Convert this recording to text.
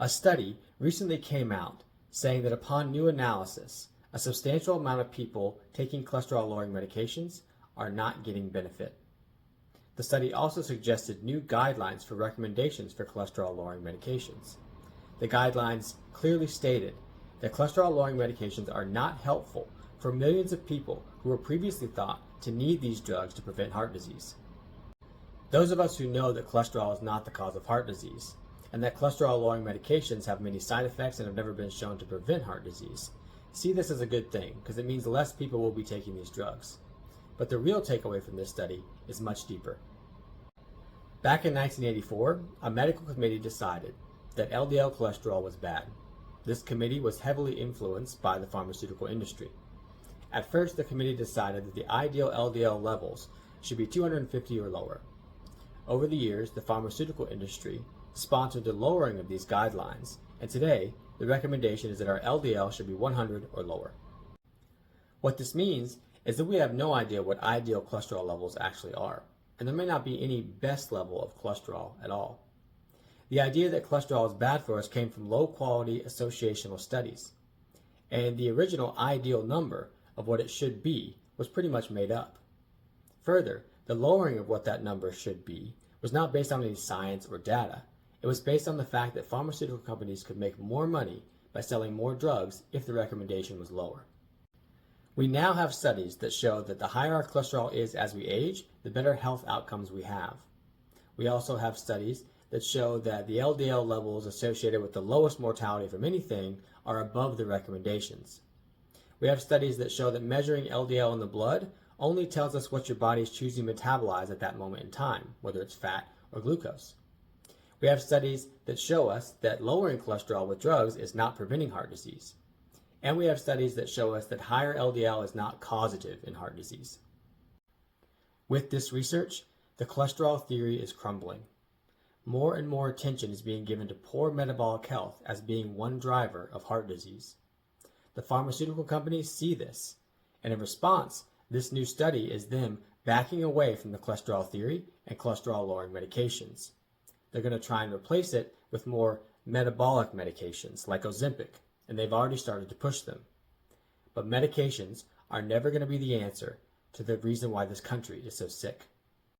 A study recently came out saying that upon new analysis, a substantial amount of people taking cholesterol-lowering medications are not getting benefit. The study also suggested new guidelines for recommendations for cholesterol-lowering medications. The guidelines clearly stated that cholesterol-lowering medications are not helpful for millions of people who were previously thought to need these drugs to prevent heart disease. Those of us who know that cholesterol is not the cause of heart disease, and that cholesterol-lowering medications have many side effects and have never been shown to prevent heart disease, see this as a good thing because it means less people will be taking these drugs. But the real takeaway from this study is much deeper. Back in 1984, a medical committee decided that LDL cholesterol was bad. This committee was heavily influenced by the pharmaceutical industry. At first, the committee decided that the ideal LDL levels should be 250 or lower. Over the years, the pharmaceutical industry sponsored the lowering of these guidelines, and today, the recommendation is that our LDL should be 100 or lower. What this means is that we have no idea what ideal cholesterol levels actually are, and there may not be any best level of cholesterol at all. The idea that cholesterol is bad for us came from low-quality associational studies, and the original ideal number of what it should be was pretty much made up. Further, the lowering of what that number should be was not based on any science or data. It was based on the fact that pharmaceutical companies could make more money by selling more drugs if the recommendation was lower. We now have studies that show that the higher our cholesterol is as we age, the better health outcomes we have. We also have studies that show that the LDL levels associated with the lowest mortality from anything are above the recommendations. We have studies that show that measuring LDL in the blood only tells us what your body is choosing to metabolize at that moment in time, whether it's fat or glucose. We have studies that show us that lowering cholesterol with drugs is not preventing heart disease. And we have studies that show us that higher LDL is not causative in heart disease. With this research, the cholesterol theory is crumbling. More and more attention is being given to poor metabolic health as being one driver of heart disease. The pharmaceutical companies see this, and in response, this new study is them backing away from the cholesterol theory and cholesterol-lowering medications. They're going to try and replace it with more metabolic medications like Ozempic, and they've already started to push them. But medications are never going to be the answer to the reason why this country is so sick.